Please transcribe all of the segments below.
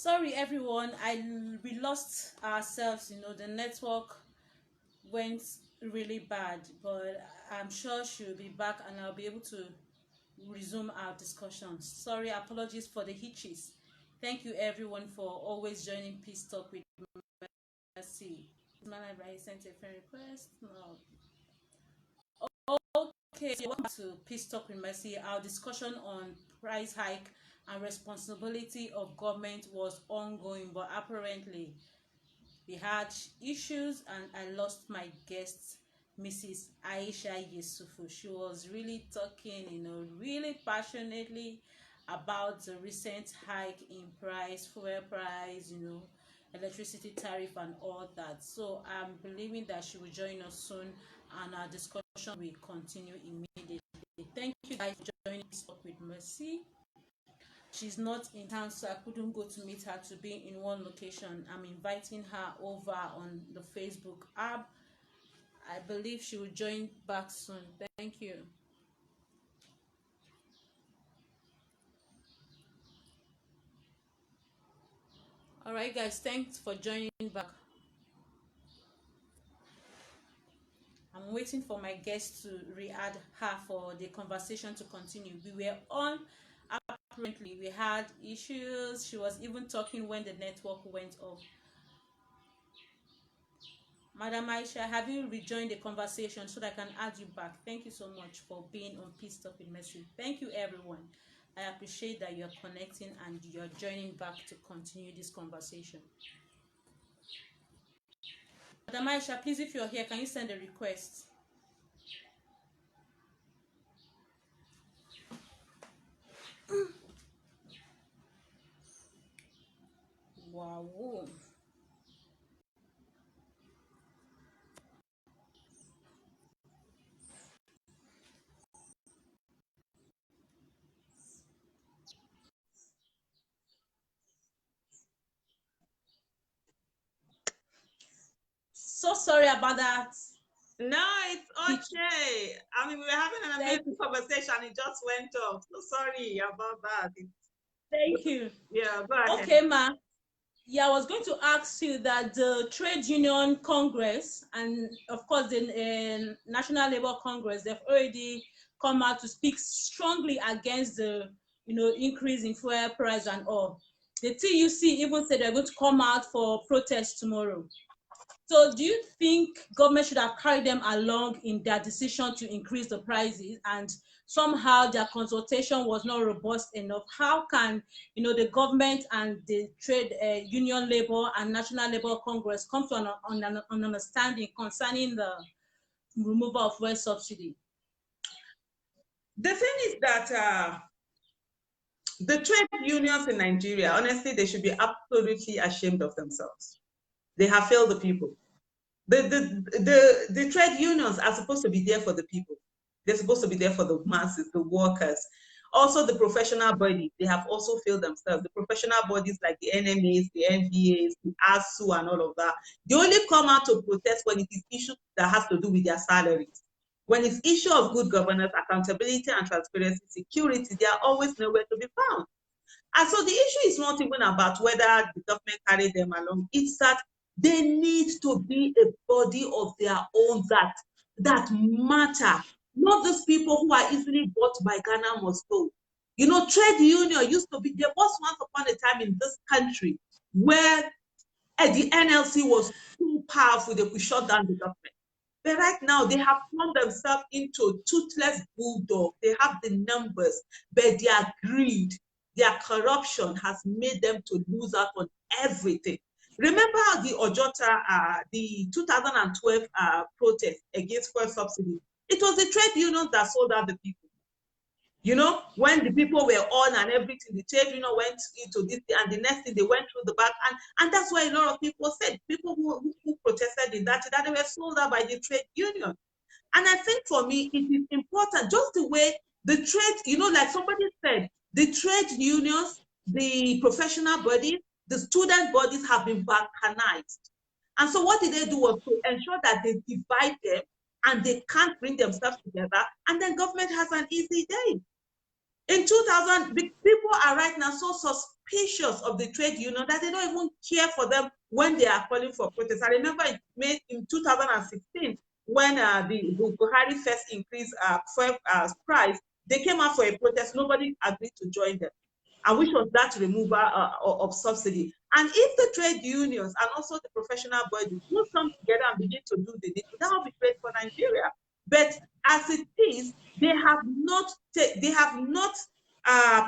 Sorry, everyone. We lost ourselves. The network went really bad, but I'm sure she'll be back, and I'll be able to resume our discussions. Sorry, apologies for the hitches. Thank you, everyone, for always joining Peace Talk with Mercy. Man, I sent a friend request. No. Okay, so welcome to Peace Talk with Mercy. Our discussion on price hike and responsibility of government was ongoing, but apparently we had issues, and I lost my guest, Mrs. Aisha Yesufu. She was really talking, really passionately about the recent hike in price, fuel price, electricity tariff and all that. So I'm believing that she will join us soon, and our discussion will continue immediately. Thank you guys for joining us with Mercy. She's not in town, so I couldn't go to meet her to be in one location. I'm inviting her over on the Facebook app. I believe she will join back soon. Thank you. All right, guys, thanks for joining back. I'm waiting for my guest to re-add her for the conversation to continue. We were on, apparently we had issues. She was even talking when the network went off. Madam Aisha, have you rejoined the conversation so that I can add you back? Thank you so much for being on Peace Talk with Mercy. Thank you, everyone. I appreciate that you're connecting and you're joining back to continue this conversation. Madam Aisha, please, if you're here, can you send a request? Wow. So sorry about that. No, it's okay. I mean, we were having an amazing conversation. It just went off. So sorry about that. Thank you. Yeah, go ahead. Okay, ma. Yeah, I was going to ask you that the Trade Union Congress and, of course, the National Labour Congress, they've already come out to speak strongly against the, increase in fuel price and all. The TUC even said they're going to come out for protest tomorrow. So do you think government should have carried them along in their decision to increase the prices, and somehow their consultation was not robust enough? How can the government and the trade union labor and National Labor Congress come to an understanding concerning the removal of fuel subsidy? The thing is that the trade unions in Nigeria, honestly, they should be absolutely ashamed of themselves. They have failed the people. The trade unions are supposed to be there for the people. They're supposed to be there for the masses, the workers. Also, the professional bodies, they have also failed themselves. The professional bodies like the NMAs, the NVAs, the ASU, and all of that, they only come out to protest when it is issues that has to do with their salaries. When it's issue of good governance, accountability, and transparency, security, they are always nowhere to be found. And so the issue is not even about whether the government carried them along. It's that they need to be a body of their own that matter. Not those people who are easily bought by Ghana must go. Trade union used to be, there was once upon a time in this country where the NLC was too powerful, they could shut down the government. But right now, they have turned themselves into toothless bulldogs. They have the numbers, but their greed, their corruption has made them to lose out on everything. Remember the Ojota, the 2012 protest against fuel subsidy? It was the trade unions that sold out the people. When the people were on and everything, the trade union went into this, and the next thing they went through the back, and that's why a lot of people said, people who protested in that they were sold out by the trade union. And I think for me, it is important, just the way the trade, like somebody said, the trade unions, the professional bodies, the student bodies have been balkanized. And so what did they do was to ensure that they divide them and they can't bring themselves together, and then government has an easy day. In 2000, people are right now so suspicious of the trade union that they don't even care for them when they are calling for protest. I remember in 2016, when the Buhari first increased fuel price, they came out for a protest. Nobody agreed to join them, and which was that removal of subsidy. And if the trade unions and also the professional bodies will come together and begin to do the needful, that will be great for Nigeria. But as it is, they have not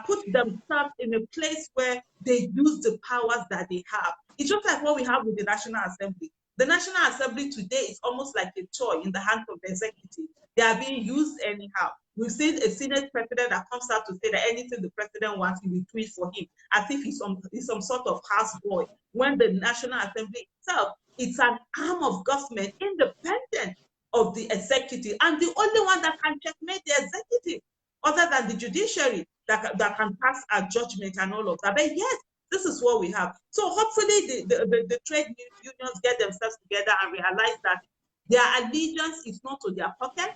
put themselves in a place where they use the powers that they have. It's just like what we have with the National Assembly. The National Assembly today is almost like a toy in the hands of the executive. They are being used anyhow. We've seen a Senate president that comes out to say that anything the president wants, he will tweet for him, as if he's some sort of houseboy. When the National Assembly itself, it's an arm of government independent of the executive, and the only one that can checkmate the executive, other than the judiciary, that can pass a judgment and all of that. But yes, this is what we have. So hopefully the trade unions get themselves together and realize that their allegiance is not to their pocket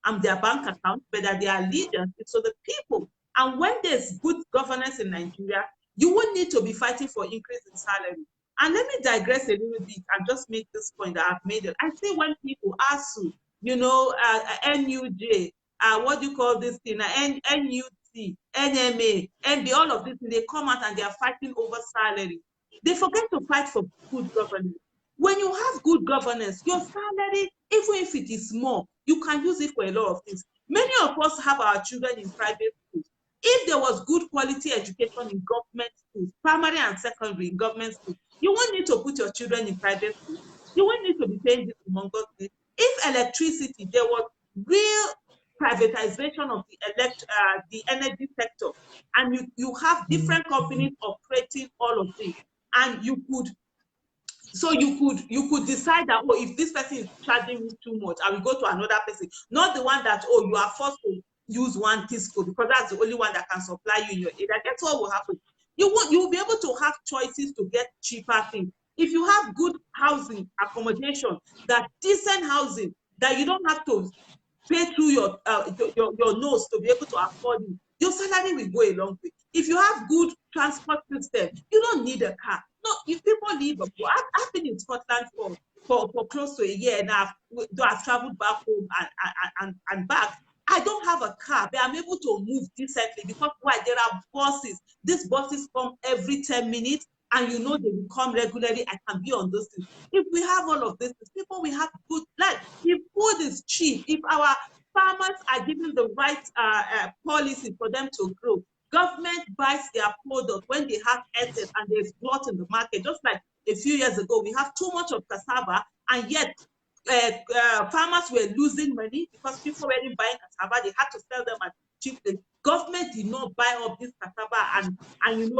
and their bank account, but that their allegiance is to the people. And when there's good governance in Nigeria, you won't need to be fighting for increase in salary. And let me digress a little bit and just make this point that I've made. I see when people ask you, NUJ, what do you call this thing, NUT, NMA, NB, all of this, they come out and they are fighting over salary. They forget to fight for good governance. When you have good governance, your salary, even if it is small, you can use it for a lot of things. Many of us have our children in private schools. If there was good quality education in government schools, primary and secondary in government schools, you won't need to put your children in private schools. You won't need to be paying this humongous bill. If electricity, there was real privatization of the energy sector, and you have different companies operating all of this, and you could decide that, oh, if this person is charging me too much, I will go to another person, not the one that, oh, you are forced to use one Tisco because that's the only one that can supply you in your area. That's what will happen. You will be able to have choices to get cheaper things. If you have good housing accommodation, that decent housing, that you don't have to pay through your nose to be able to afford it, your salary will go a long way. If you have good transport system, you don't need a car. No, if people live abroad, I've been in Scotland for close to a year and I've traveled back home and back. I don't have a car, but I'm able to move decently because why? There are buses. These buses come every 10 minutes and they will come regularly. I can be on those things. If we have all of this, people will have good life. If food is cheap, if our farmers are given the right policy for them to grow, government buys their product when they have excess and there's glut in the market. Just like a few years ago, we have too much of cassava, and yet farmers were losing money because people weren't buying cassava. They had to sell them at cheap. The government did not buy up this cassava and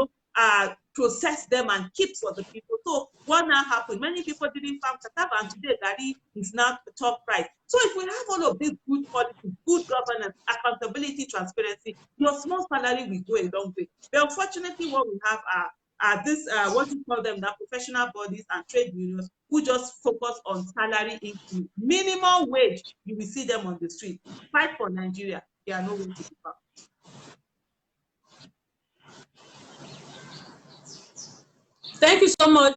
process them and keep for the people. So what now happened? Many people didn't farm cassava, and today Gari is now the top price. So if we have all of these good policies, good governance, accountability, transparency, your small salary will go a long way. But unfortunately, what we have are this what you call them, the professional bodies and trade unions who just focus on salary increase. Minimum wage, you will see them on the street. Fight for Nigeria. They are nowhere to be found. Thank you so much.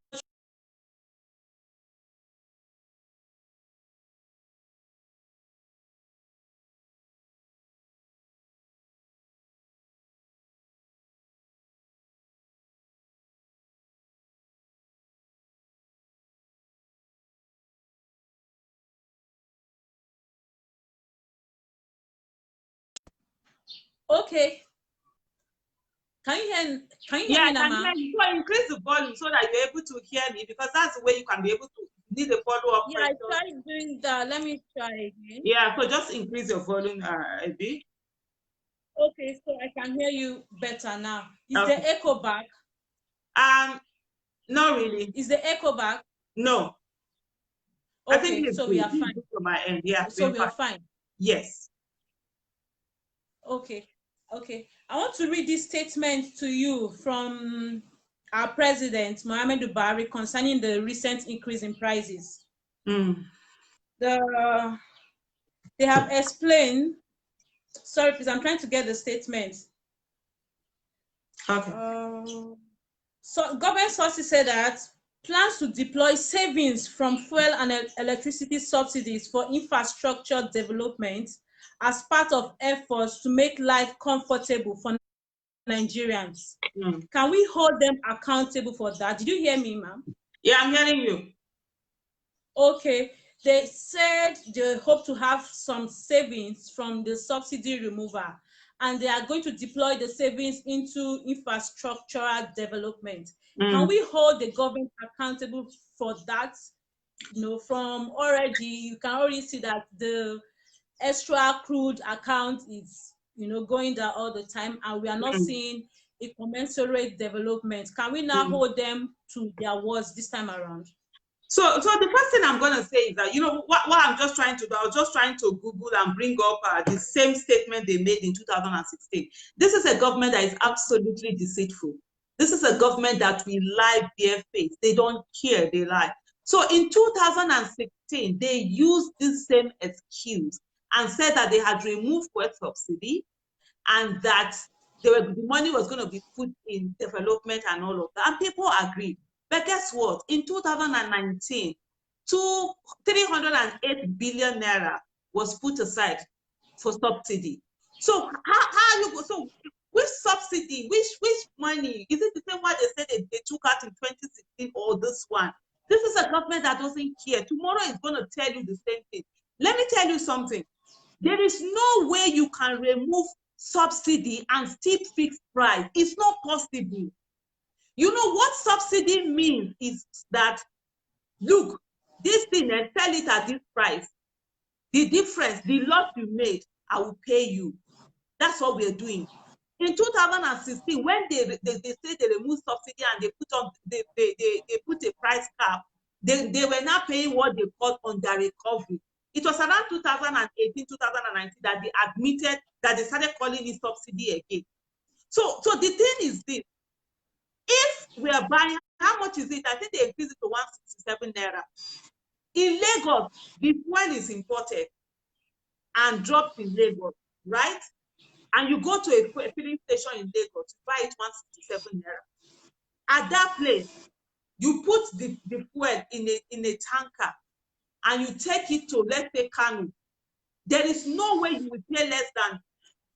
Okay. Can you hear me now, ma'am? So increase the volume so that you're able to hear me, because that's the way you can be able to need a follow-up. Yeah, I tried doing that. Let me try again. Yeah, so just increase your volume a bit. Okay, so I can hear you better now. Is the echo back? Not really. Is the echo back? No. Okay, I think so we are fine. From my end, yeah. So we are fine. Yes. Okay. I want to read this statement to you from our president, Muhammadu Buhari, concerning the recent increase in prices. They have explained. Sorry, please, I'm trying to get the statement. Okay. So government sources say that plans to deploy savings from fuel and electricity subsidies for infrastructure development as part of efforts to make life comfortable for Nigerians. Mm. Can we hold them accountable for that? Did you hear me, ma'am? Yeah, I'm hearing you. Okay. They said they hope to have some savings from the subsidy removal, and they are going to deploy the savings into infrastructural development. Can Mm. we hold the government accountable for that? From already, you can already see that the extra crude account is, going down all the time, and we are not Mm. seeing a commensurate development. Can we now Mm. hold them to their words this time around? So the first thing I'm going to say is that, what I'm just trying to do, I was just trying to Google and bring up the same statement they made in 2016. This is a government that is absolutely deceitful. This is a government that will lie barefaced. They don't care, they lie. So in 2016, they used this same excuse and said that they had removed fuel subsidy and that the money was going to be put in development and all of that. And people agreed. But guess what? In 2019, 308 billion naira was put aside for subsidy. So how you go? So which subsidy, which money? Is it the same one they said they took out in 2016 or this one? This is a government that doesn't care. Tomorrow is going to tell you the same thing. Let me tell you something. There is no way you can remove subsidy and still fix price. It's not possible. You know what subsidy means is that, look, this thing, and sell it at this price. The difference, the loss you made, I will pay you. That's what we're doing. In 2016, when they say they remove subsidy and they put a price cap, they were not paying what they call under recovery. It was around 2018, 2019 that they admitted that they started calling it subsidy again. So the thing is this: if we are buying, how much is it? I think they increased it to 167 naira. In Lagos, the fuel is imported and dropped in Lagos, right? And you go to a filling station in Lagos, you buy it 167 naira. At that place, you put the fuel in a tanker and you take it to, let's say, Kano. There is no way you will pay less than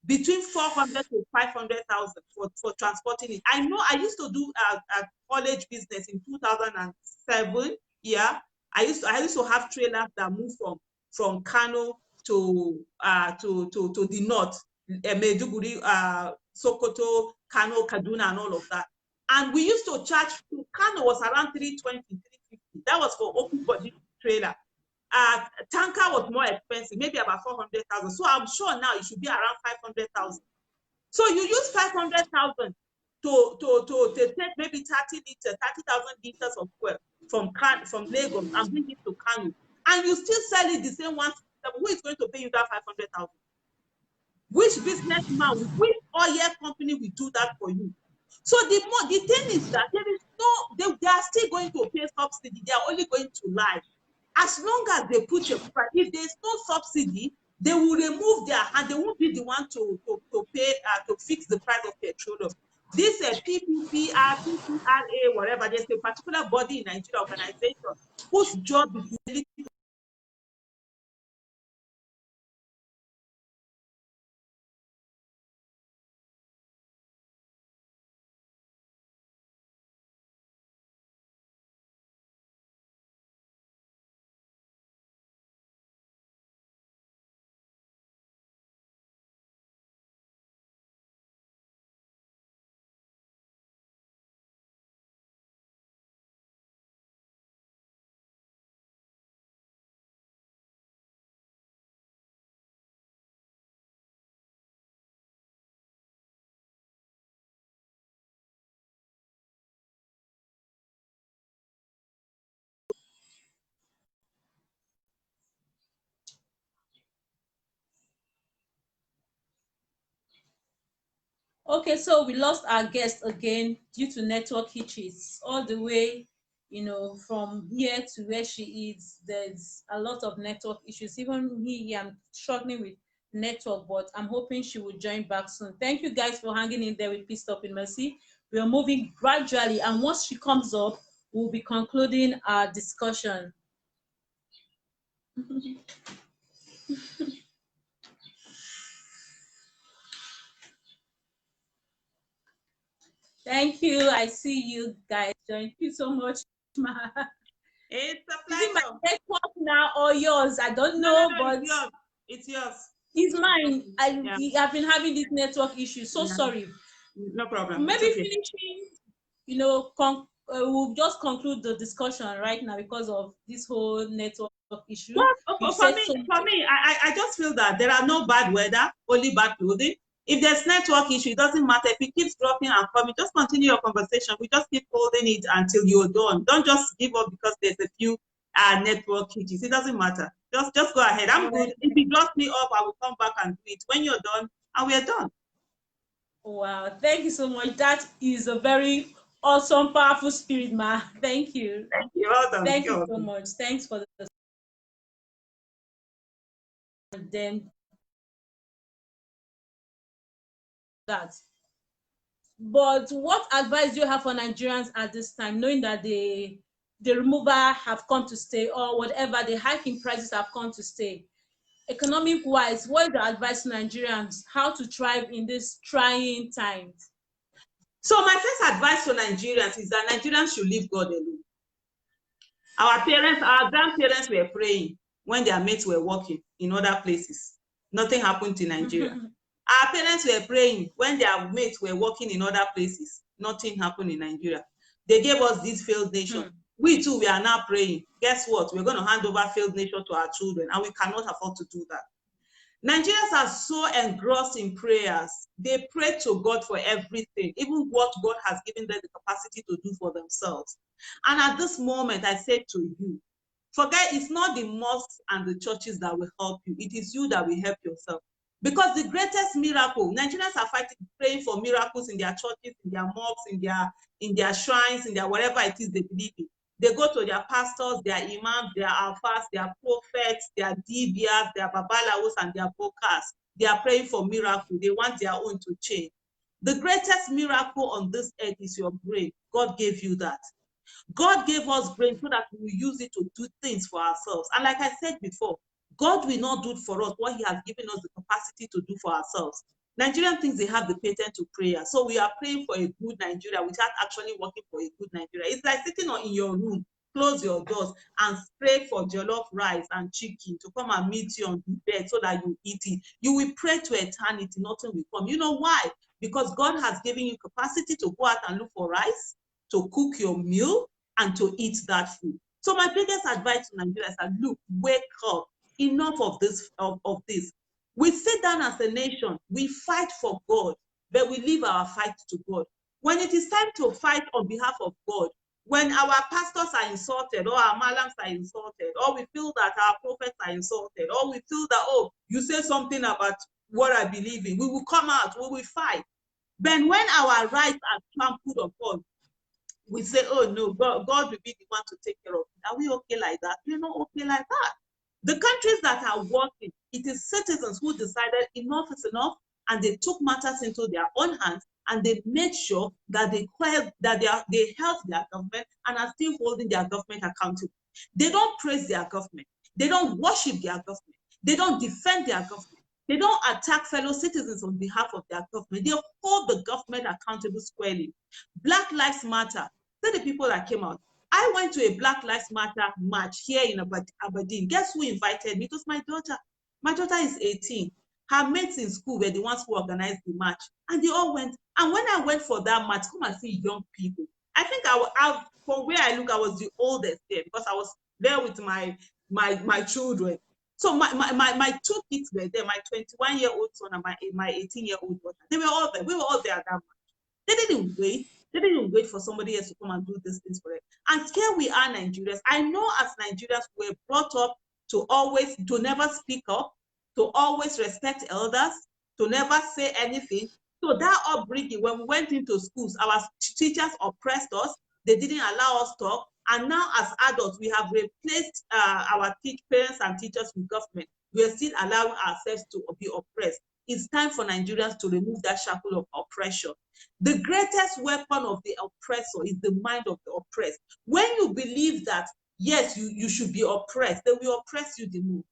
between 400 to 500,000 for transporting it. I know I used to do a college business in 2007. Yeah, I used to have trailers that move from Kano to the north, Maiduguri, Sokoto, Kano, Kaduna, and all of that. And we used to charge. Kano was around 320, 350. That was for open body trailer. Tanker was more expensive, maybe about 400,000. So I'm sure now it should be around 500,000. So you use 500,000 to take maybe 30,000 liters of fuel from Lagos and bring it to Kano, and you still sell it the same one. Who is going to pay you that 500,000? Which businessman, which oil company will do that for you? So the thing is that there is no, they are still going to pay subsidy. They are only going to lie. As long as they put a price, if there's no subsidy, they will remove their hand. They won't be the one to pay to fix the price of petroleum. This PPPR, PPRA, whatever, there's a particular body in Nigeria, organization, whose job is really. Okay, so we lost our guest again due to network hitches. All the way, from here to where she is, there's a lot of network issues. Even me, I'm struggling with network, but I'm hoping she will join back soon. Thank you guys for hanging in there with Peace Stop in Mercy. We are moving gradually, and once she comes up, we'll be concluding our discussion. Thank you. I see you guys. Thank you so much, Ma. It's a Is it my pleasure. network now or yours? I don't No, know, it's but yours. It's yours. it's mine. Yeah. I've been having this network issue. So Yeah. sorry. No problem. It's Maybe okay. finishing, we'll just conclude the discussion right now because of this whole network issue. Well, You for said me, so for me, I just feel that there are no bad weather, only bad clothing. If there's network issue, it doesn't matter. If it keeps dropping and coming, just continue your conversation. We just keep holding it until you're done. Don't just give up because there's a few network issues. It doesn't matter. Just go ahead. I'm good. If it drops me up, I will come back and do it. When you're done, and we're done. Wow, thank you so much. That is a very awesome, powerful spirit, Ma. Thank you. You're well done. Thank You're you so welcome. much. Thanks for them that. But what advice do you have for Nigerians at this time, knowing that the removal have come to stay, or whatever the hiking prices have come to stay? Economic wise, what is the advice to Nigerians how to thrive in these trying times? So my first advice to Nigerians is that Nigerians should leave God alone. Our parents, our grandparents were praying when their mates were working in other places. Nothing happened in Nigeria. Our parents were praying when their mates were working in other places. Nothing happened in Nigeria. They gave us this failed nation. We too, we are now praying. Guess what? We're going to hand over failed nation to our children, and we cannot afford to do that. Nigerians are so engrossed in prayers. They pray to God for everything, even what God has given them the capacity to do for themselves. And at this moment, I say to you, forget, it's not the mosques and the churches that will help you. It is you that will help yourself. Because the greatest miracle, Nigerians are fighting, praying for miracles in their churches, in their mosques, in their shrines, in their whatever it is they believe in. They go to their pastors, their imams, their alfas, their prophets, their dibias, their babalawos, and their bokas. They are praying for miracle. They want their own to change. The greatest miracle on this earth is your brain. God gave you that. God gave us brain so that we will use it to do things for ourselves. And like I said before, God will not do for us what he has given us the capacity to do for ourselves. Nigerian thinks they have the patent to prayer. So we are praying for a good Nigeria without actually working for a good Nigeria. It's like sitting in your room, close your doors, and pray for jollof rice and chicken to come and meet you on the bed so that you eat it. You will pray to eternity, nothing will come. You know why? Because God has given you capacity to go out and look for rice, to cook your meal, and to eat that food. So my biggest advice to Nigeria is that, look, wake up. Enough of this, of this. We sit down as a nation, we fight for God, but we leave our fight to God. When it is time to fight on behalf of God, when our pastors are insulted, or our malams are insulted, or we feel that our prophets are insulted, or we feel that, oh, you say something about what I believe in, we will come out, we will fight. Then when our rights are trampled upon, we say, oh no, God will be the one to take care of it. Are we okay like that? We're not okay like that. The countries that are working, it is citizens who decided enough is enough, and they took matters into their own hands, and they made sure that they held their government and are still holding their government accountable. They don't praise their government. They don't worship their government. They don't defend their government. They don't attack fellow citizens on behalf of their government. They hold the government accountable squarely. Black Lives Matter. See the people that came out. I went to a Black Lives Matter march here in Aberdeen. Guess who invited me? It was my daughter. My daughter is 18. Her mates in school were the ones who organized the march. And they all went. And when I went for that march, come and see young people. I think from where I look, I was the oldest there because I was there with my children. So my two kids were there, my 21-year-old son and my 18-year-old daughter. They were all there. We were all there at that march. They didn't wait. They didn't wait for somebody else to come and do these things for them. And here we are, Nigerians. I know as Nigerians, we're brought up to never speak up, to always respect elders, to never say anything. So that upbringing, when we went into schools, our teachers oppressed us. They didn't allow us to talk. And now as adults, we have replaced our parents and teachers with government. we are still allowing ourselves to be oppressed. It's time for Nigerians to remove that shackle of oppression. The greatest weapon of the oppressor is the mind of the oppressed. When you believe that, yes, you should be oppressed, they will oppress you the more.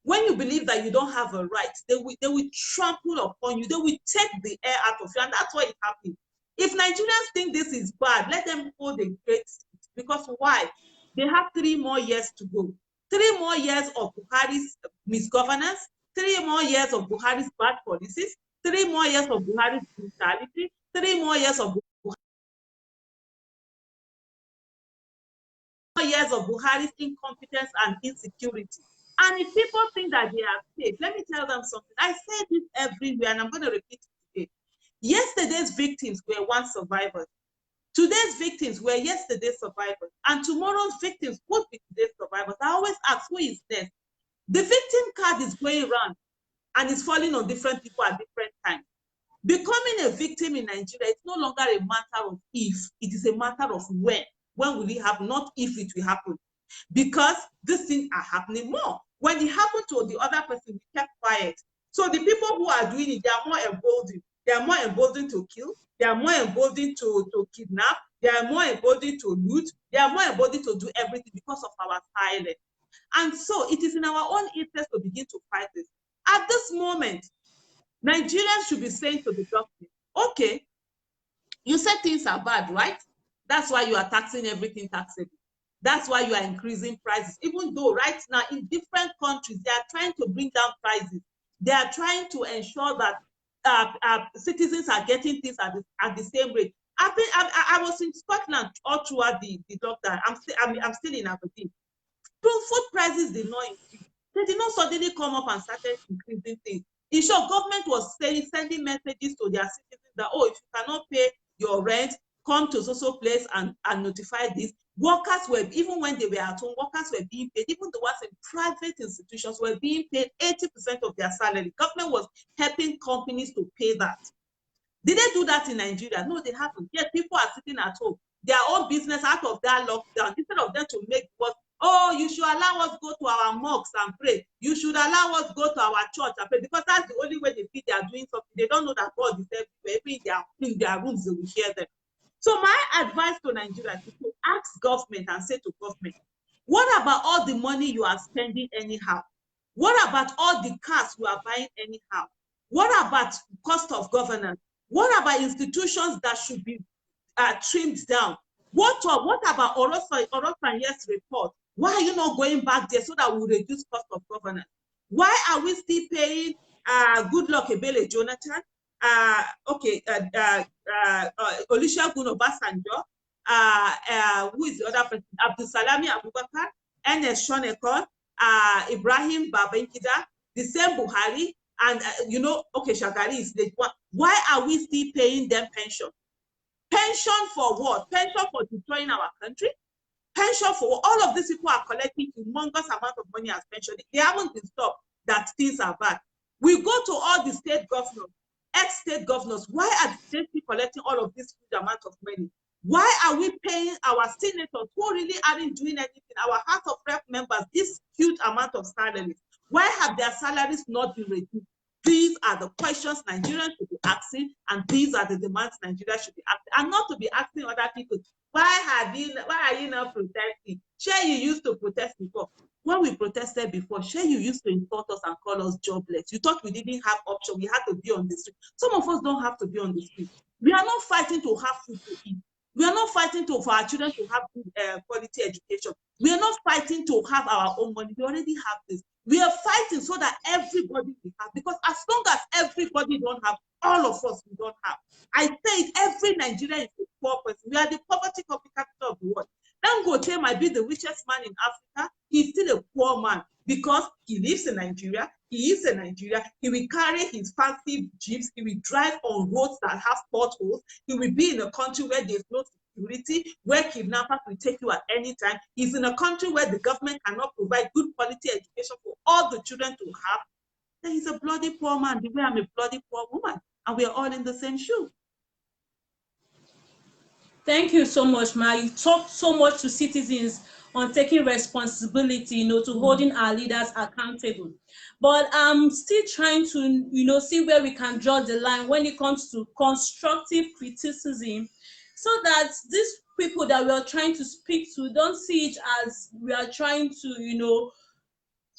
When you believe that you don't have a right, they will trample upon you. They will take the air out of you, and that's what is happening. If Nigerians think this is bad, let them hold a great seat. Because why? They have 3 more years to go. 3 more years of Buhari's misgovernance, 3 more years of Buhari's bad policies, 3 more years of Buhari's brutality, 3 more years of Buhari's incompetence and insecurity. And if people think that they are safe, let me tell them something. I say this everywhere, and I'm going to repeat it today. Yesterday's victims were once survivors. Today's victims were yesterday's survivors. And tomorrow's victims would be today's survivors. I always ask, who is next? The victim card is going around and it's falling on different people at different times. Becoming a victim in Nigeria is no longer a matter of if, it is a matter of when. When will it happen? Not if it will happen. Because these things are happening more. When it happened to the other person, we kept quiet. So the people who are doing it, they are more emboldened. They are more emboldened to kill. They are more emboldened to kidnap. They are more emboldened to loot. They are more emboldened to do everything because of our silence. And so it is in our own interest to begin to fight this. At this moment, Nigerians should be saying to the government, okay, you said things are bad, right? That's why you are taxing everything taxable. That's why you are increasing prices. Even though right now in different countries, they are trying to bring down prices. They are trying to ensure that citizens are getting things at the same rate. I was in Scotland all throughout the lockdown. I'm still in Aberdeen. Food prices did not increase. They did not suddenly come up and started increasing things. In short, government was sending messages to their citizens that, oh, if you cannot pay your rent, come to so place and notify this. Workers were, even when they were at home, workers were being paid. Even the ones in private institutions were being paid 80% of their salary. Government was helping companies to pay that. Did they do that in Nigeria? No, they haven't. Yet people are sitting at home, their own business out of that lockdown. Instead of them to make what, oh, you should allow us go to our mosques and pray. You should allow us go to our church and pray, because that's the only way they feel they are doing something. They don't know that God is everywhere. Even in their rooms, they will hear them. So my advice to Nigeria is to ask government and say to government, what about all the money you are spending anyhow? What about all the cars you are buying anyhow? What about cost of governance? What about institutions that should be trimmed down? What about Orosanye's report? Why are you not going back there so that we reduce cost of governance? Why are we still paying Goodluck Ebele Jonathan, Olusegun Obasanjo, who is the other person, Abdulsalami Abubakar, NS Shonekon, Ibrahim Babangida, the same Buhari, and Shagari is the one. Why are we still paying them pension? Pension for what? Pension for destroying our country? Pension for all of these people are collecting humongous amount of money as pension. They haven't been stopped that things are bad. We go to all the state governors, ex-state governors. Why are the states collecting all of this huge amount of money? Why are we paying our senators who really aren't doing anything, our House of Rep members, this huge amount of salaries? Why have their salaries not been reduced? These are the questions Nigerians should be asking, and these are the demands Nigeria should be asking, and not to be asking other people, why are you not protesting? Sure, you used to protest before. When we protested before, sure, you used to insult us and call us jobless. You thought we didn't have option. We had to be on the street. Some of us don't have to be on the street. We are not fighting to have food to eat. We are not fighting for our children to have good quality education. We are not fighting to have our own money. We already have this. We are fighting so that everybody will have, because as long as everybody don't have, all of us we don't have. I say every Nigerian is a poor person. We are the poverty capital of the world. Dangote might be the richest man in Africa. He's still a poor man because he lives in Nigeria. He is in Nigeria. He will carry his fancy jeeps. He will drive on roads that have potholes. He will be in a country where there's no security, where kidnappers will take you at any time. He's in a country where the government cannot provide good quality education for all the children to have. Then he's a bloody poor man, the way I'm a bloody poor woman. And we're all in the same shoe. Thank you so much, Ma. You talked so much to citizens on taking responsibility, to holding our leaders accountable. But I'm still trying to, see where we can draw the line when it comes to constructive criticism, so that these people that we are trying to speak to don't see it as we are trying to,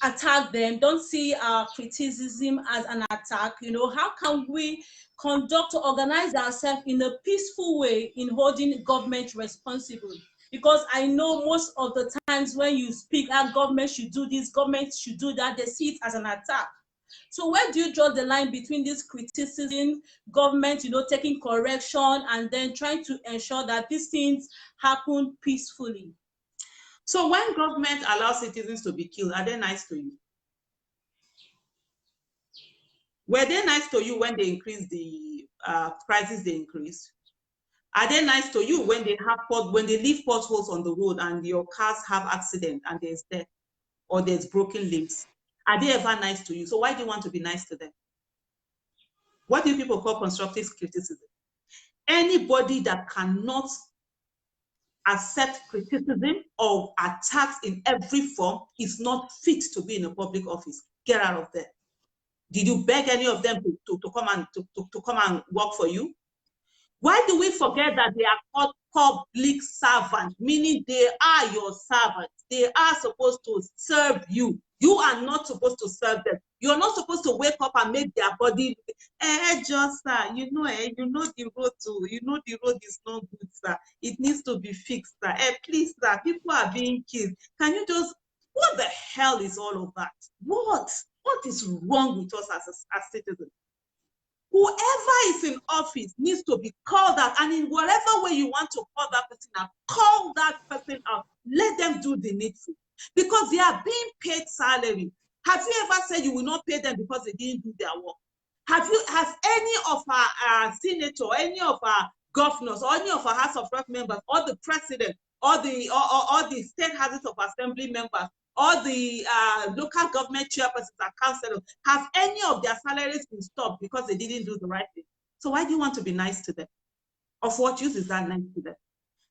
attack them, don't see our criticism as an attack. How can we conduct or organize ourselves in a peaceful way in holding government responsible? Because I know most of the times when you speak, our government should do this, government should do that, they see it as an attack. So where do you draw the line between this criticism, government, taking correction, and then trying to ensure that these things happen peacefully? So when government allows citizens to be killed, are they nice to you? Were they nice to you when they increase the prices they increase? Are they nice to you when they leave potholes on the road and your cars have accident and there's death or there's broken limbs? Are they ever nice to you? So why do you want to be nice to them? What do people call constructive criticism? Anybody that cannot accept criticism or attacks in every form is not fit to be in a public office. Get out of there. Did you beg any of them to come and work for you? Why do we forget that they are called public servants, meaning they are your servants? They are supposed to serve you. You are not supposed to serve them. You're not supposed to wake up and make their body, just sir, you know the road the road is not good, sir. It needs to be fixed, sir. Please, sir, people are being killed. Can you just, what the hell is all of that? What is wrong with us as citizens? Whoever is in office needs to be called out, and in whatever way you want to call that person out, call that person out. Let them do the needful, because they are being paid salary. Have you ever said you will not pay them because they didn't do their work? Has any of our senator, any of our governors, or any of our House of Rep members, or the president, or the state houses of assembly members, or the local government chairpersons and councillors, have any of their salaries been stopped because they didn't do the right thing? So why do you want to be nice to them? Of what use is that nice to them?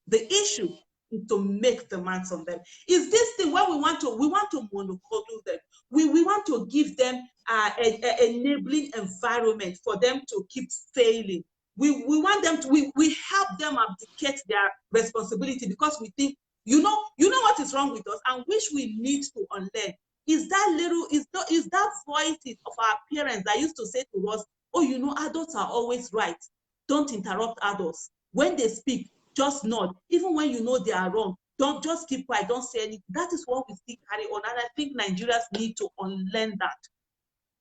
The issue is to make demands on them. Is this thing where we want to monopolize them? We want to give them an enabling environment for them to keep failing. We want them to, we help them abdicate their responsibility, because we think, you know what is wrong with us, and which we need to unlearn is that voices of our parents that used to say to us, oh, adults are always right. Don't interrupt adults. When they speak, just nod. Even when you know they are wrong, don't just keep quiet, don't say anything. That is what we still carry on. And I think Nigerians need to unlearn that.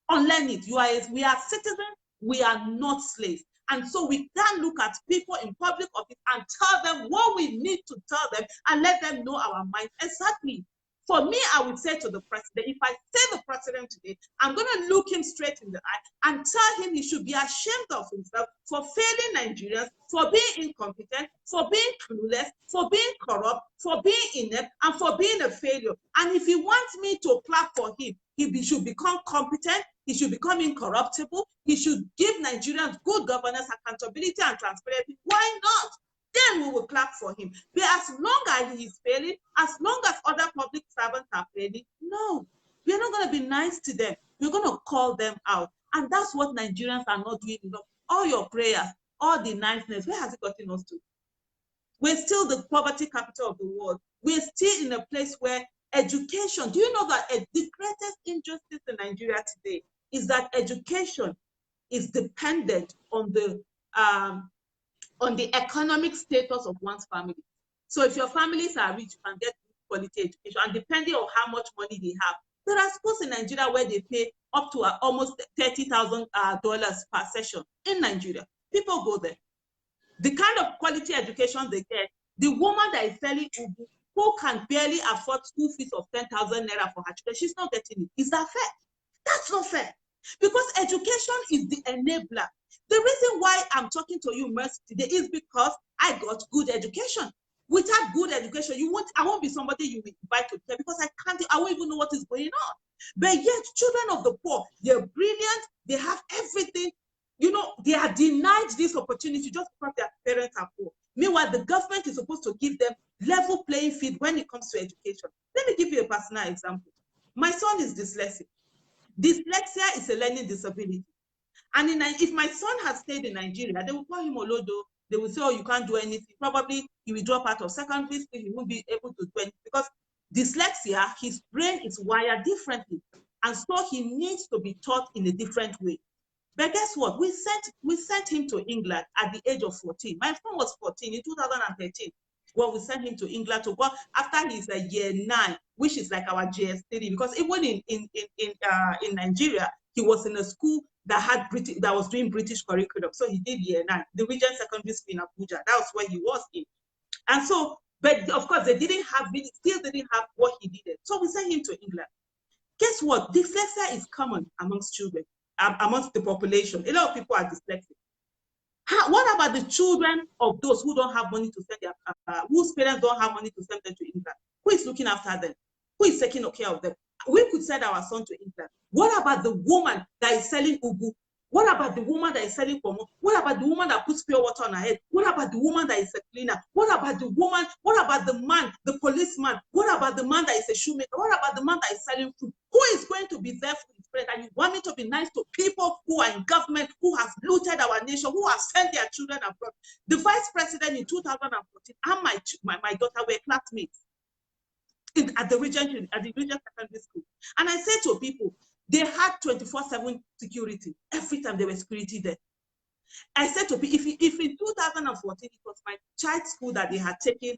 Unlearn it. We are citizens, we are not slaves. And so we can look at people in public office and tell them what we need to tell them and let them know our minds. Exactly. For me, I would say to the president, if I say the president today, I'm going to look him straight in the eye and tell him he should be ashamed of himself for failing Nigerians, for being incompetent, for being clueless, for being corrupt, for being inept, and for being a failure. And if he wants me to clap for him, he should become competent, he should become incorruptible, he should give Nigerians good governance, accountability, and transparency. Why not? Then we will clap for him. But as long as he is failing, as long as other public servants are failing, no, we're not going to be nice to them. We're going to call them out. And that's what Nigerians are not doing enough. All your prayers, all the niceness, where has it gotten us to? We're still the poverty capital of the world. We're still in a place where education, do you know that the greatest injustice in Nigeria today is that education is dependent on the economic status of one's family. So if your families are rich, you can get quality education, and depending on how much money they have. There are schools in Nigeria where they pay up to almost $30,000 per session in Nigeria. People go there. The kind of quality education they get, the woman that is selling ugu, who can barely afford school fees of 10,000 naira for her children, she's not getting it. Is that fair? That's not fair. Because education is the enabler. The reason why I'm talking to you, Mercy, today is because I got good education. Without good education, I won't be somebody you invite to care, because I won't even know what is going on. But yet, children of the poor, they're brilliant, they have everything. They are denied this opportunity just because their parents are poor. Meanwhile, the government is supposed to give them level playing field when it comes to education. Let me give you a personal example. My son is dyslexic. Dyslexia is a learning disability. And if my son had stayed in Nigeria, they will call him Olodo. They will say, oh, you can't do anything. Probably he will drop out of secondary school. He won't be able to do anything because dyslexia, his brain is wired differently. And so he needs to be taught in a different way. But guess what? We sent him to England at the age of 14. My son was 14 in 2013 when we sent him to England to go after his year 9, which is like our GS3. Because even in Nigeria, he was in a school that was doing British curriculum. So he did year 9, the Regent Secondary School in Abuja. That was where he was in. And so, but of course, they still didn't have what he needed. So we sent him to England. Guess what? Dyslexia is common amongst children, amongst the population. A lot of people are dyslexic. What about the children of those who don't have money to send whose parents don't have money to send them to England? Who is looking after them? Who is taking care of them? We could send our son to England. What about the woman that is selling ugu? What about the woman that is selling pomo? What about the woman that puts pure water on her head? What about the woman that is a cleaner? What about the woman? What about the man, the policeman? What about the man that is a shoemaker? What about the man that is selling food? Who is going to be there for his friend? And you want me to be nice to people who are in government, who have looted our nation, who have sent their children abroad? The vice president in 2014 and my daughter were classmates at the Regent Secondary School. And I said to people, they had 24/7 security. Every time there was security there. I said to people, if in 2014 it was my child's school that they had taken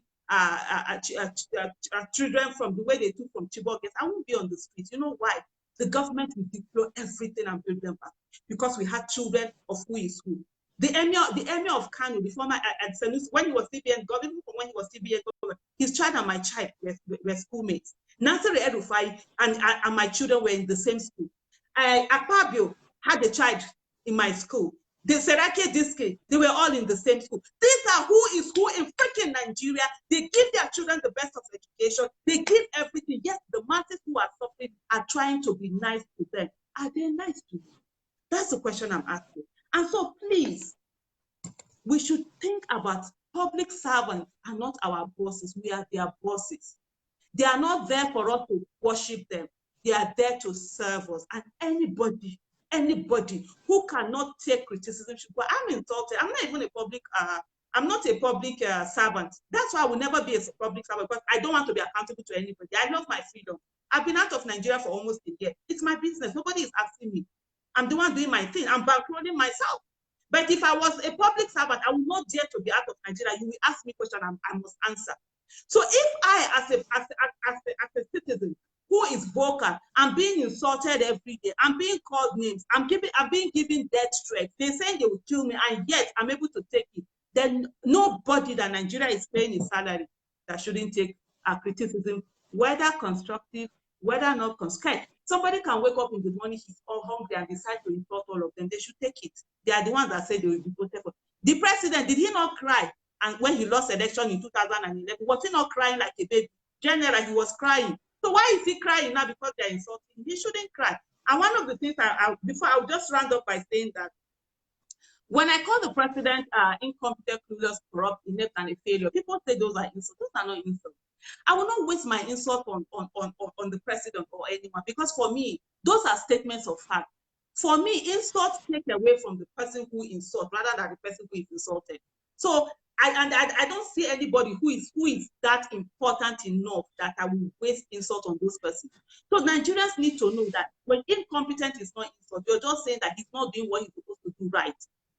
children from the way they took from Chibok, I won't be on the street. You know why? The government will deploy everything and build them back because we had children of who is who. The emir of Kano, the former at Sydenews, when he was CBN governor, when he was CBN governor, his child and my child were schoolmates. Nasser El-Rufai and my children were in the same school. Akpabio had a child in my school. The Serake Diske, they were all in the same school. These are who is who in freaking Nigeria. They give their children the best of education. They give everything. Yes, the masses who are suffering are trying to be nice to them. Are they nice to you? That's the question I'm asking. And so please, we should think about public servants are not our bosses. We are their bosses. They are not there for us to worship them. They are there to serve us. And anybody who cannot take criticism should go. I'm insulted. I'm not even a public, I'm not a public servant. That's why I will never be a public servant because I don't want to be accountable to anybody. I love my freedom. I've been out of Nigeria for almost a year. It's my business. Nobody is asking me. I'm the one doing my thing. I'm bankrolling myself. But if I was a public servant, I would not dare to be out of Nigeria. You will ask me a question, I must answer. So if I, as a citizen who is vocal, I'm being insulted every day, I'm being called names, I'm being given death threats, they say they will kill me, and yet I'm able to take it, then nobody that Nigeria is paying his salary that shouldn't take criticism, whether constructive, whether not constructive. Somebody can wake up in the morning, he's all hungry and decide to insult all of them. They should take it. They are the ones that say they will be protected. The president, did he not cry? And when he lost election in 2011, was he not crying like a baby? General, he was crying. So why is he crying now because they're insulting him? He shouldn't cry. And one of the things I'll just round up by saying that when I call the president incompetent, clueless, corrupt, inept, and a failure, people say those are insults. Those are not insults. I will not waste my insult on the president or anyone because for me, those are statements of fact. For me, insults take away from the person who insults rather than the person who is insulted. So I don't see anybody who is that important enough that I will waste insult on those persons. So Nigerians need to know that when incompetent is not insult, you're just saying that he's not doing what he's supposed to do right.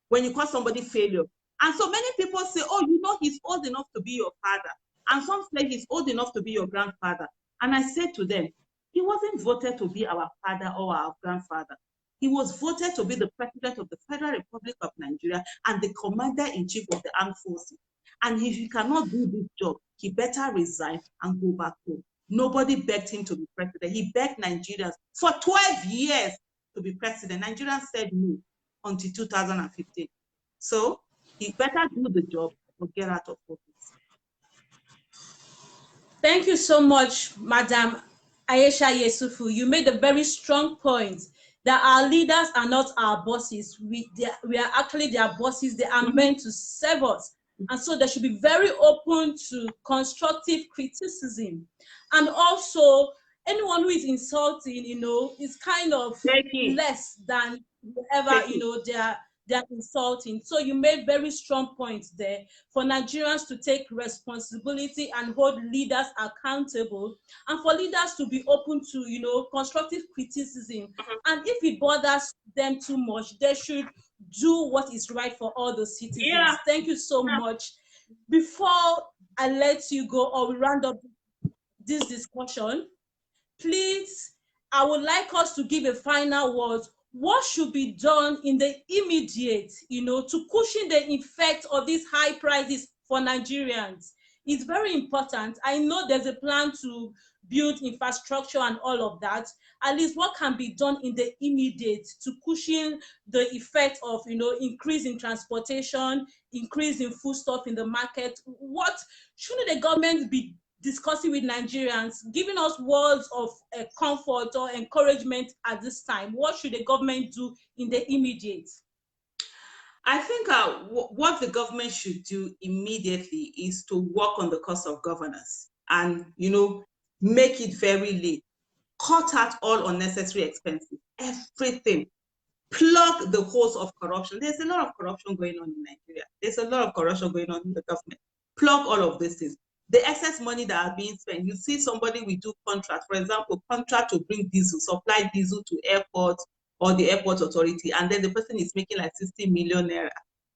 When you call somebody failure. And so many people say, oh, you know, he's old enough to be your father. And some say he's old enough to be your grandfather. And I said to them, he wasn't voted to be our father or our grandfather. He was voted to be the president of the Federal Republic of Nigeria and the commander-in-chief of the armed forces. And if he cannot do this job, he better resign and go back home. Nobody begged him to be president. He begged Nigerians for 12 years to be president. Nigerians said no until 2015. So he better do the job or get out of office. Thank you so much, Madam Aisha Yesufu. You made a very strong point that our leaders are not our bosses. We are actually their bosses. They are meant to serve us. And so they should be very open to constructive criticism. And also, anyone who is insulting, is kind of Take it. less than whoever, Take it. they're insulting. So you made very strong points there for Nigerians to take responsibility and hold leaders accountable, and for leaders to be open to, constructive criticism. And if it bothers them too much, they should do what is right for all the Yeah. citizens. Thank you so much. Before I let you go or we round up this discussion, please, I would like us to give a final word. What should be done in the immediate, to cushion the effect of these high prices for Nigerians? It's very important. I know there's a plan to build infrastructure and all of that. At least what can be done in the immediate to cushion the effect of, increase in transportation, increase in foodstuff in the market? What shouldn't the government be discussing with Nigerians, giving us words of comfort or encouragement at this time? What should the government do in the immediate? I think what the government should do immediately is to work on the cost of governance and, make it very lean. Cut out all unnecessary expenses, everything. Plug the holes of corruption. There's a lot of corruption going on in Nigeria. There's a lot of corruption going on in the government. Plug all of these things. The excess money that are being spent, you see somebody will do contract, for example, contract to bring diesel, supply diesel to airports or the airport authority, and then the person is making like 60 million naira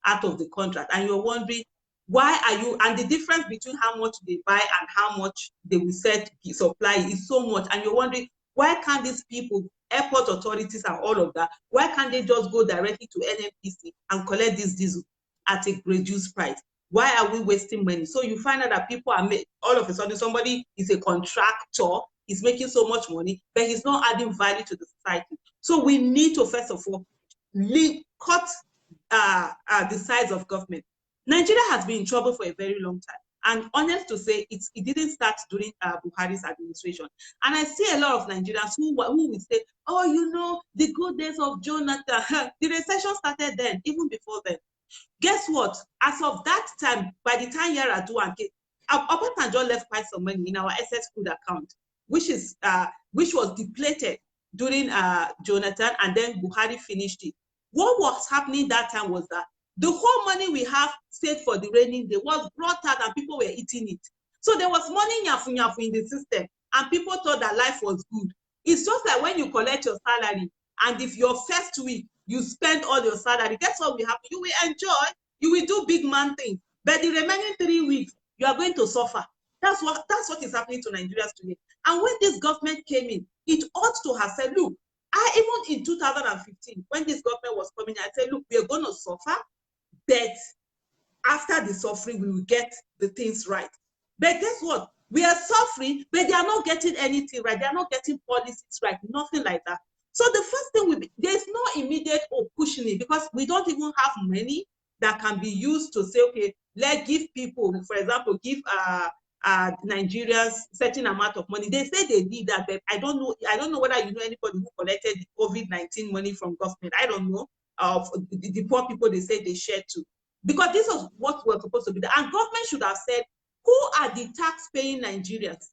out of the contract, and you're wondering, why are you, and the difference between how much they buy and how much they will set supply is so much, and you're wondering, why can't these people, airport authorities and all of that, why can't they just go directly to NNPC and collect this diesel at a reduced price? Why are we wasting money? So you find out that people are all of a sudden, somebody is a contractor, he's making so much money, but he's not adding value to the society. So we need to, first of all, cut the size of government. Nigeria has been in trouble for a very long time. And honest to say, it didn't start during Buhari's administration. And I see a lot of Nigerians who will say, oh, the good days of Jonathan, the recession started then, even before then. Guess what? As of that time, by the time Yaradua came, Obasanjo left quite some money in our SS food account, which was depleted during Jonathan, and then Buhari finished it. What was happening that time was that the whole money we have saved for the rainy day was brought out and people were eating it. So there was money nyafu in the system, and people thought that life was good. It's just like when you collect your salary, and if your first week you spend all your salary, guess what will happen? You will enjoy, you will do big man things, but the remaining 3 weeks you are going to suffer. That's what is happening to Nigerians today. And when this government came in, it ought to have said, look, even in 2015, when this government was coming, I said, look, we are going to suffer, but after the suffering, we will get the things right. But guess what? We are suffering, but they are not getting anything right. They are not getting policies right, nothing like that. So the first thing there's no immediate pushing it, because we don't even have money that can be used to say, okay, let's give people, for example, give Nigerians certain amount of money. They say they need that, but I don't know whether you know anybody who collected the COVID-19 money from government. I don't know of the poor people they say they shared to, because this is what we're supposed to be. And government should have said, who are the tax-paying Nigerians?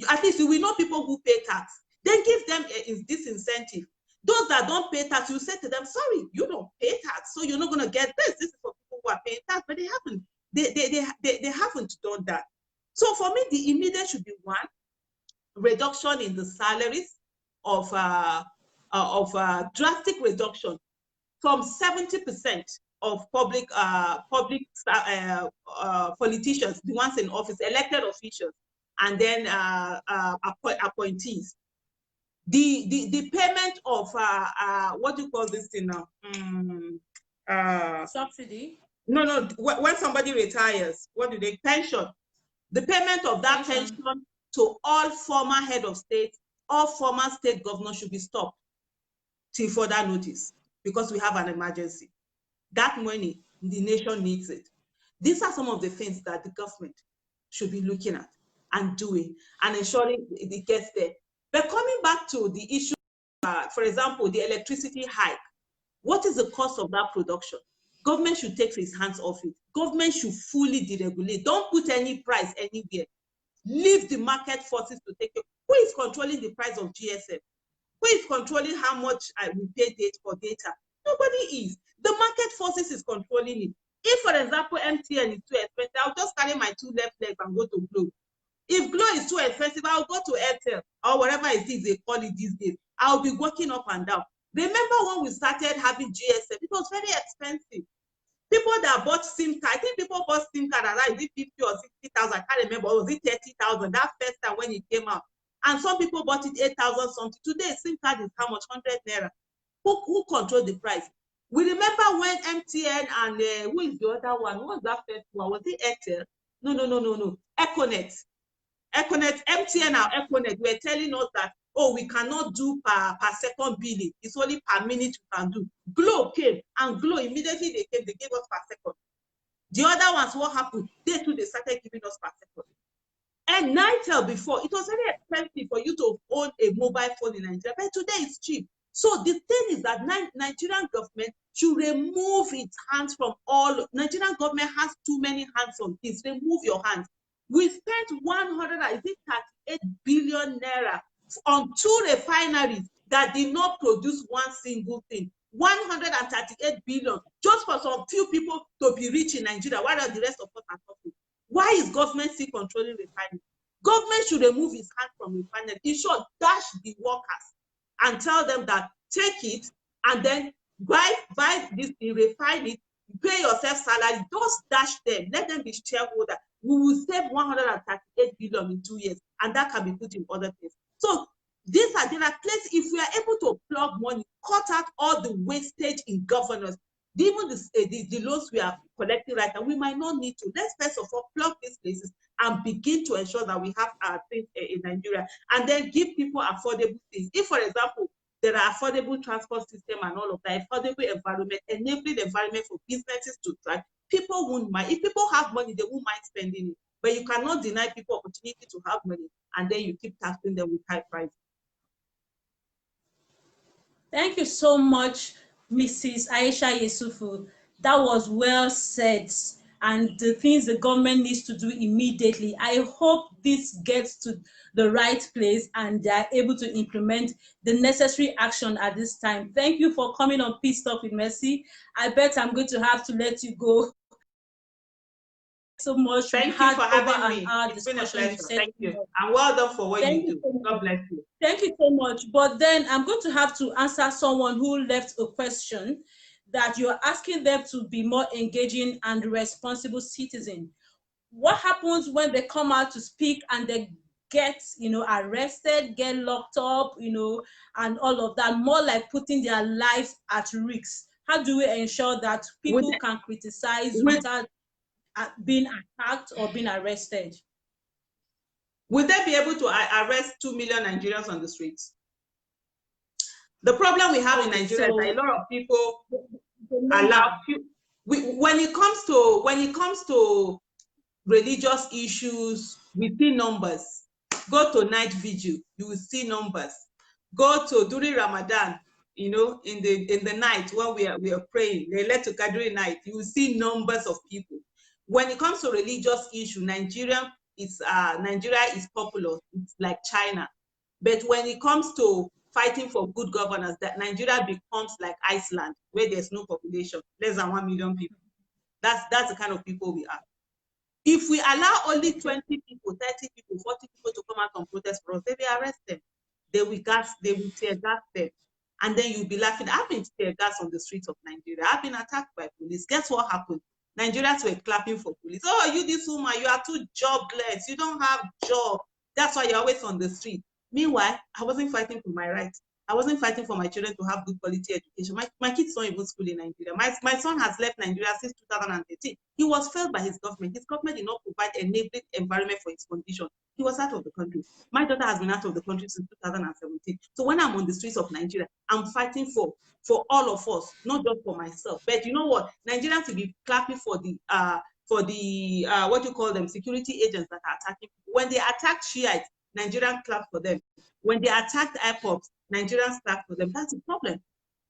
At least you will know people who pay tax. Then give them this incentive. Those that don't pay tax, you say to them, sorry, you don't pay tax, so you're not going to get this. This is for people who are paying tax, but they haven't. They haven't done that. So for me, the immediate should be one, reduction in the salaries of drastic reduction from 70% of public politicians, the ones in office, elected officials, and then appointees. The payment of what do you call this thing now? Subsidy? No. When somebody retires, what do they pension? The payment of that pension to all former head of state, all former state governors should be stopped till further notice, because we have an emergency. That money, the nation needs it. These are some of the things that the government should be looking at and doing and ensuring it gets there. But coming back to the issue, for example, the electricity hike, what is the cost of that production? Government should take his hands off it. Government should fully deregulate. Don't put any price anywhere. Leave the market forces to take it. Who is controlling the price of GSM? Who is controlling how much we pay for data? Nobody is. The market forces is controlling it. If, for example, MTN is too expensive, I'll just carry my two left legs and go to Glo. If Glo is too expensive, I'll go to Airtel or whatever it is they call it these days. I'll be walking up and down. Remember when we started having GSM, it was very expensive. People that bought SIM card, I think people bought SIM card at is it 50 or 60,000, I can't remember, or was it 30,000 that first time when it came out? And some people bought it 8,000 something. Today, SIM card is how much? 100 naira. Who controlled the price? We remember when MTN and who is the other one? What was that first one? Was it Airtel? No. Econet. MTN and Econet were telling us that, oh, we cannot do per second billing. It's only per minute you can do. Glo came, and Glo immediately they came, they gave us per second. The other ones, what happened? They too, they started giving us per second. And Nitel before, it was very expensive for you to own a mobile phone in Nigeria, but today it's cheap. So the thing is that Nigerian government should remove its hands from all. Nigerian government has too many hands on things. Remove your hands. We spent 138 billion naira on 2 refineries that did not produce one single thing. 138 billion just for some few people to be rich in Nigeria, while the rest of us are suffering. Why is government still controlling refinery? Government should remove its hand from refinery. In short, dash the workers and tell them that take it and then buy this, refine it, pay yourself salary, just dash them, let them be shareholder. We will save 138 billion in 2 years, and that can be put in other things. So these are places, if we are able to plug money, cut out all the wastage in governance, even the loans we are collecting right now, we might not need to. Let's first of all plug these places and begin to ensure that we have our things in Nigeria, and then give people affordable things. If, for example, there are affordable transport system and all of that, affordable environment, enabling environment for businesses to thrive, people won't mind. If people have money, they won't mind spending it. But you cannot deny people opportunity to have money, and then you keep taxing them with high prices. Thank you so much, Mrs. Aisha Yesufu. That was well said. And the things the government needs to do immediately. I hope this gets to the right place and they are able to implement the necessary action at this time. Thank you for coming on Peace Talk with Mercy. I bet I'm going to have to let you go. So much. Thank you for having me. It's been a pleasure. Thank you. And well done for what you do. God bless you. Thank you so much. But then I'm going to have to answer someone who left a question that you're asking them to be more engaging and responsible citizen. What happens when they come out to speak and they get, arrested, get locked up, and all of that, more like putting their lives at risk? How do we ensure that people can criticize without being attacked or being arrested? Would they be able to arrest 2 million Nigerians on the streets? The problem we have in Nigeria is that a lot of people allow. When it comes to religious issues, we see numbers. Go to night vigil, you will see numbers. Go to during Ramadan, in the night when we are praying, the Laylatul Qadr night, you will see numbers of people. When it comes to religious issue, Nigeria is popular. It's like China. But when it comes to fighting for good governance, that Nigeria becomes like Iceland, where there's no population, less than 1 million people. That's the kind of people we are. If we allow only 20 people, 30 people, 40 people to come out and protest for us, they will arrest them. They will tear gas them. And then you'll be laughing. I've been tear gas on the streets of Nigeria. I've been attacked by police. Guess what happened? Nigerians were clapping for police. Oh, you this woman, you are too jobless. You don't have job. That's why you're always on the street. Meanwhile, I wasn't fighting for my rights. I wasn't fighting for my children to have good quality education. My kids don't even school in Nigeria. My son has left Nigeria since 2013. He was failed by his government. His government did not provide enabling environment for his condition. He was out of the country. My daughter has been out of the country since 2017. So when I'm on the streets of Nigeria, I'm fighting for all of us, not just for myself. But you know what? Nigerians will be clapping for the what you call them, security agents that are attacking people. When they attack Shiites, Nigerians clap for them. When they attacked airports, Nigerians clap for them. That's the problem.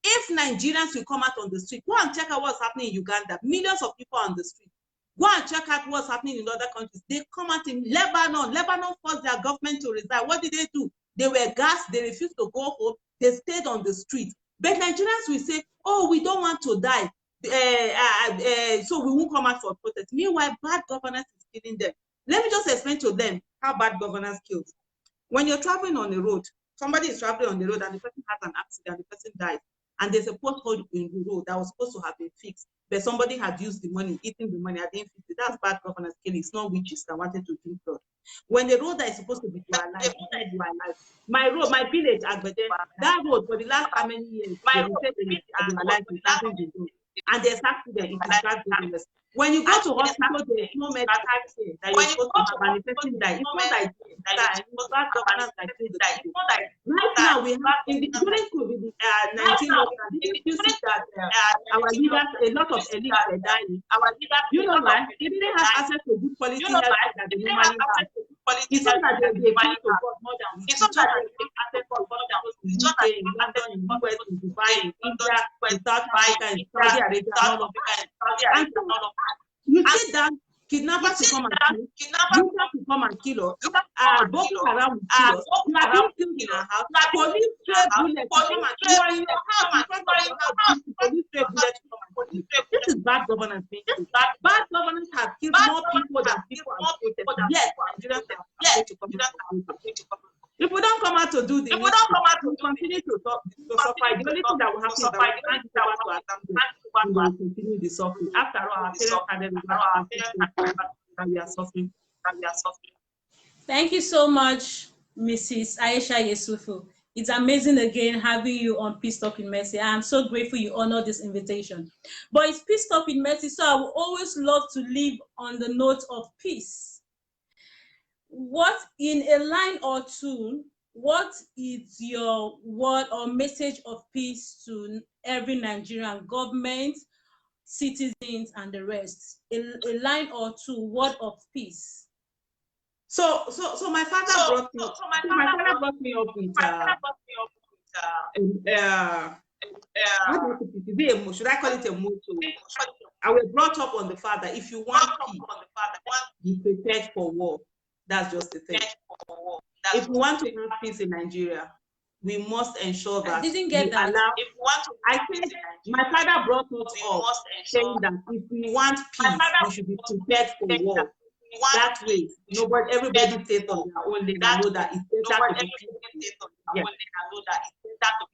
If Nigerians will come out on the street, go and check out what's happening in Uganda. Millions of people on the street. Go and check out what's happening in other countries. They come out in Lebanon. Lebanon forced their government to resign. What did they do? They were gassed. They refused to go home. They stayed on the street. But Nigerians will say, oh, we don't want to die. So we won't come out for protest. Meanwhile, bad governance is killing them. Let me just explain to them how bad governance kills. When you're traveling on the road, somebody is traveling on the road and the person has an accident, the person dies, and there's a pothole in the road that was supposed to have been fixed, but somebody had used the money, eaten the money, I didn't fix it. That's bad governance killing. It's not witches that wanted to drink blood. When the road that is supposed to be alive, my road, my village, Agbede, that road for the last how many years, they will say they are alive with something they do. And there's accident, it is bad governance. When you go to hospital, there is no medical care that you're supposed to have, and the person dies. It's not like that. It's bad governance that kills the people. Right now, we have, during COVID-19 lockdown, you see that our leaders, a lot of elites are dying. You know why? They didn't have access to good quality health that they normally have. It's not that they pay to God more than we. It's not that they take access to God than we. In UK, in London, in US, in Dubai, in India, in South Africa, in Saudi Arabia, and all of that. And so, you see that kidnappers to come and kill, kidnappers to come and kill us, Boko Haram will kill us, you are being killed in our house, police stray bullets to come and kill you are in your house, in front of your house, police stray bullets to come and kill you. This is bad governance. Bad governance has killed more people than people have protested. Yes, Nigerians have to come out. If we don't come out to do this, we continue to suffer. The only thing that will happen is that we can't go back to our country. We will continue the suffering. After all, our parents had and we are suffering. Thank you so much, Mrs. Aisha Yesufu. It's amazing again having you on Peace Talk in Mercy. I am so grateful you honor this invitation. But it's Peace Talk in Mercy, so I would always love to live on the note of peace. What, in a line or two, what is your word or message of peace to every Nigerian government, citizens, and the rest? A line or two, word of peace. So my father brought me up with should I call it a motto? I was brought up on the fact that if you want peace, be prepared for war. That's just the thing. If we want to have peace in Nigeria, we must ensure that I didn't get that. I think my father brought us up saying that if we want peace, we should be prepared for war. That way, everybody stays on their own lane and know that it's better to be peaceful. Yeah.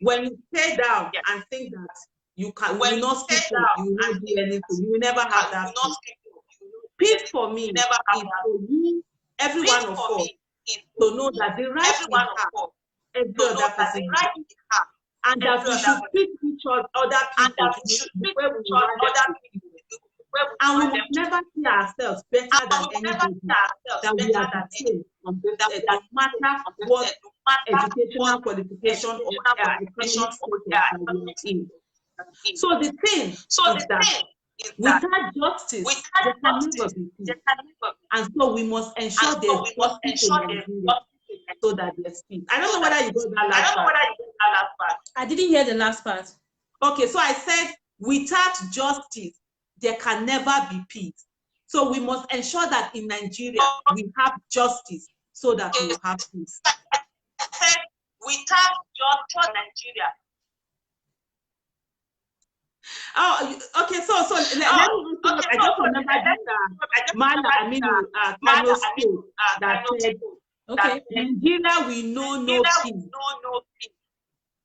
When you stay down and think that you will not speak up, you will not do anything, you will never have that peace. Peace for me is for you, every one of us, to know that the right we have, every other person has, and that we should treat each other people where we want people. And we must never see ourselves better than anybody, that we are the same, no matter what educational qualification or economic status that we are in. So the thing is that without justice, there can never be peace. And so we must ensure there's justice in Nigeria so that there's peace. I don't know whether you got that last part. I didn't hear the last part. Okay, so I said without justice, there can never be peace. So we must ensure that in Nigeria, we have justice so that we will have peace. Without justice in Nigeria. Oh, okay, so let me I just remember this Mala Aminu Kano speech that said, okay, Nigeria we know no peace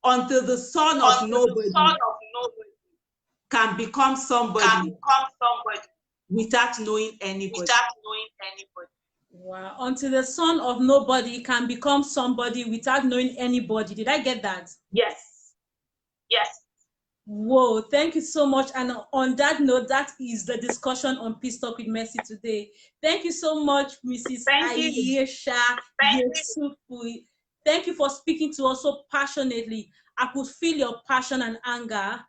until the son of nobody can become somebody without knowing anybody. Wow, until the son of nobody can become somebody without knowing anybody. Did I get that? Yes. Yes. Whoa, thank you so much. And on that note, that is the discussion on Peace Talk with Mercy today. Thank you so much, Mrs. Aisha Yesufu. Thank you for speaking to us so passionately. I could feel your passion and anger,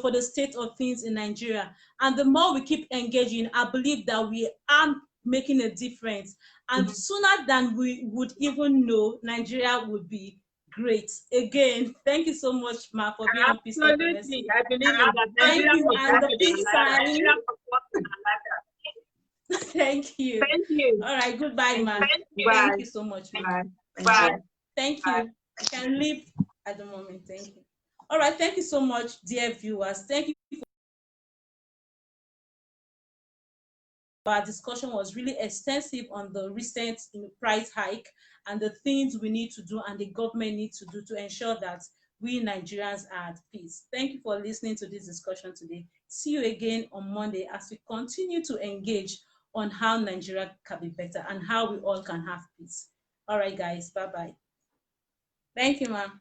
for the state of things in Nigeria. And the more we keep engaging, I believe that we are making a difference. And sooner than we would even know, Nigeria would be Great. Again, thank you so much, Ma, for being on Peace Talk with Absolutely. Mercy. I believe in that. Thank Nigeria you. for And the profit peace and ladder. sign. Nigeria for profit and ladder. Thank you. Thank you. All right. Goodbye, Ma. Thank you. Thank Bye. you so much, Ma. Bye. Bye. Bye. Thank you. I can leave at the moment. Thank you. All right. Thank you so much, dear viewers. Thank you. Our discussion was really extensive on the recent price hike and the things we need to do and the government needs to do to ensure that we Nigerians are at peace. Thank you for listening to this discussion today. See you again on Monday as we continue to engage on how Nigeria can be better and how we all can have peace. All right, guys. Bye-bye. Thank you, ma'am.